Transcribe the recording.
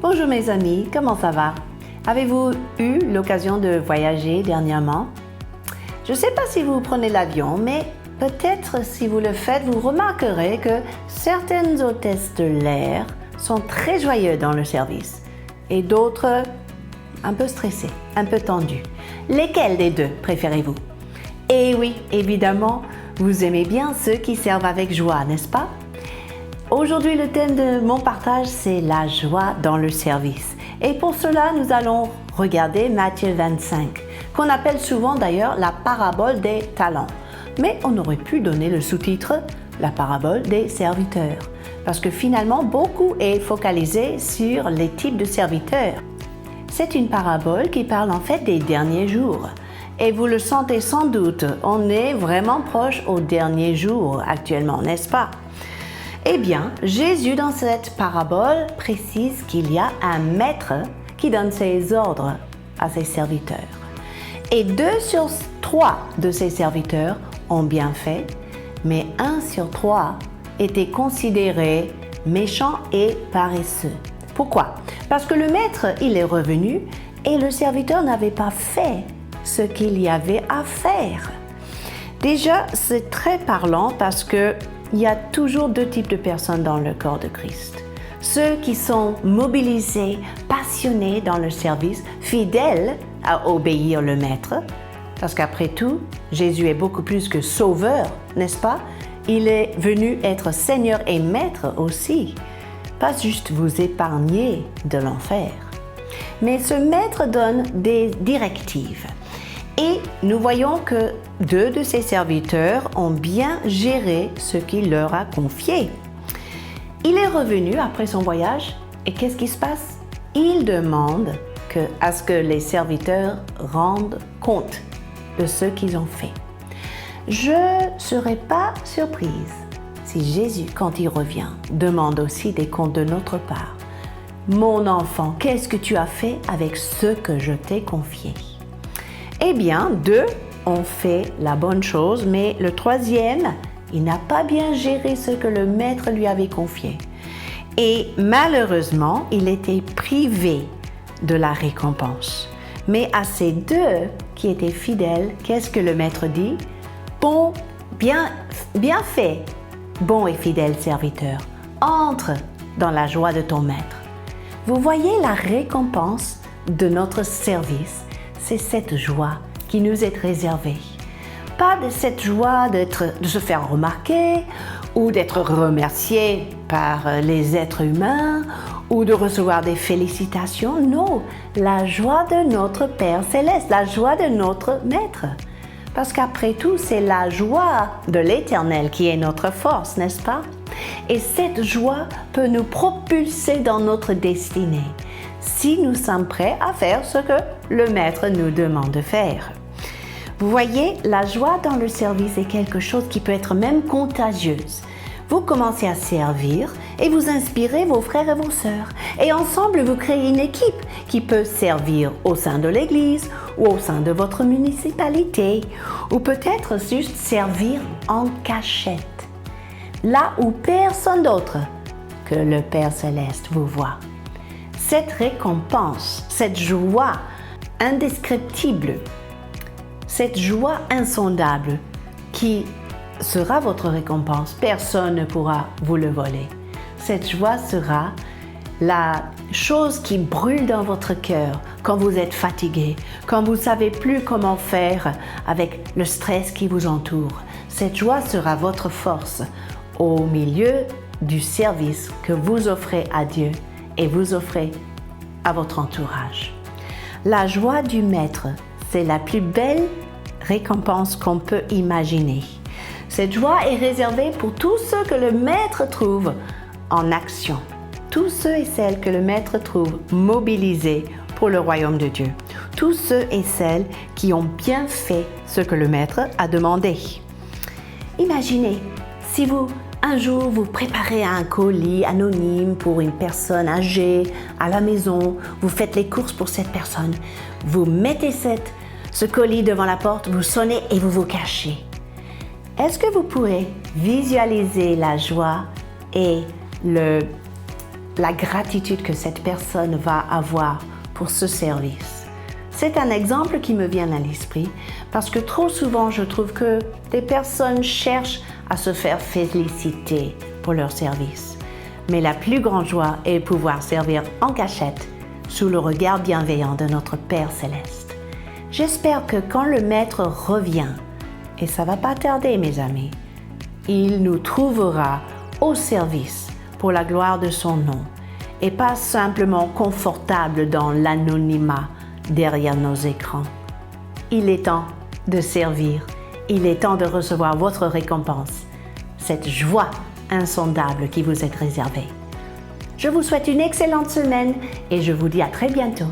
Bonjour mes amis, comment ça va? Avez-vous eu l'occasion de voyager dernièrement? Je ne sais pas si vous prenez l'avion, mais peut-être si vous le faites, vous remarquerez que certaines hôtesses de l'air sont très joyeuses dans le service et d'autres un peu stressées, un peu tendues. Lesquelles des deux préférez-vous? Eh oui, évidemment, vous aimez bien ceux qui servent avec joie, n'est-ce pas? Aujourd'hui, le thème de mon partage, c'est la joie dans le service. Et pour cela, nous allons regarder Matthieu 25, qu'on appelle souvent d'ailleurs la parabole des talents. Mais on aurait pu donner le sous-titre la parabole des serviteurs, parce que finalement, beaucoup est focalisé sur les types de serviteurs. C'est une parabole qui parle en fait des derniers jours. Et vous le sentez sans doute, on est vraiment proche aux derniers jours actuellement, n'est-ce pas? Eh bien, Jésus dans cette parabole précise qu'il y a un maître qui donne ses ordres à ses serviteurs. Et 2 sur 3 de ses serviteurs ont bien fait, mais 1 sur 3 était considéré méchant et paresseux. Pourquoi? Parce que le maître, il est revenu et le serviteur n'avait pas fait ce qu'il y avait à faire. Déjà, c'est très parlant parce que il y a toujours 2 types de personnes dans le corps de Christ. Ceux qui sont mobilisés, passionnés dans le service, fidèles à obéir le maître, parce qu'après tout, Jésus est beaucoup plus que sauveur, n'est-ce pas? Il est venu être Seigneur et Maître aussi, pas juste vous épargner de l'enfer. Mais ce maître donne des directives. Et nous voyons que 2 de ses serviteurs ont bien géré ce qu'il leur a confié. Il est revenu après son voyage et qu'est-ce qui se passe? Il demande à ce que les serviteurs rendent compte de ce qu'ils ont fait. Je ne serais pas surprise si Jésus, quand il revient, demande aussi des comptes de notre part. Mon enfant, qu'est-ce que tu as fait avec ce que je t'ai confié? Eh bien, 2 ont fait la bonne chose, mais le 3e, il n'a pas bien géré ce que le maître lui avait confié. Et malheureusement, il était privé de la récompense. Mais à ces 2 qui étaient fidèles, qu'est-ce que le maître dit? Bon, bien fait, bon et fidèle serviteur, entre dans la joie de ton maître. Vous voyez la récompense de notre service, c'est cette joie qui nous est réservée. Pas de cette joie de se faire remarquer ou d'être remercié par les êtres humains ou de recevoir des félicitations. Non, la joie de notre Père Céleste, la joie de notre Maître. Parce qu'après tout, c'est la joie de l'Éternel qui est notre force, n'est-ce pas? Et cette joie peut nous propulser dans notre destinée si nous sommes prêts à faire ce que le Maître nous demande de faire. Vous voyez, la joie dans le service est quelque chose qui peut être même contagieuse. Vous commencez à servir et vous inspirez vos frères et vos sœurs. Et ensemble, vous créez une équipe qui peut servir au sein de l'église ou au sein de votre municipalité ou peut-être juste servir en cachette, là où personne d'autre que le Père Céleste vous voit. Cette récompense, cette joie indescriptible, cette joie insondable qui sera votre récompense, personne ne pourra vous le voler. Cette joie sera la chose qui brûle dans votre cœur quand vous êtes fatigué, quand vous ne savez plus comment faire avec le stress qui vous entoure. Cette joie sera votre force au milieu du service que vous offrez à Dieu et vous offrez à votre entourage. La joie du Maître, c'est la plus belle récompense qu'on peut imaginer. Cette joie est réservée pour tous ceux que le Maître trouve en action, tous ceux et celles que le Maître trouve mobilisés pour le royaume de Dieu, tous ceux et celles qui ont bien fait ce que le Maître a demandé. Imaginez, si un jour vous préparez un colis anonyme pour une personne âgée à la maison, vous faites les courses pour cette personne, vous mettez ce colis devant la porte, vous sonnez et vous vous cachez. Est-ce que vous pourrez visualiser la joie et la gratitude que cette personne va avoir pour ce service. C'est un exemple qui me vient à l'esprit parce que trop souvent je trouve que des personnes cherchent à se faire féliciter pour leur service. Mais la plus grande joie est de pouvoir servir en cachette sous le regard bienveillant de notre Père Céleste. J'espère que quand le Maître revient, et ça va pas tarder mes amis, il nous trouvera au service pour la gloire de son nom et pas simplement confortable dans l'anonymat derrière nos écrans. Il est temps de servir, il est temps de recevoir votre récompense, cette joie insondable qui vous est réservée. Je vous souhaite une excellente semaine et je vous dis à très bientôt.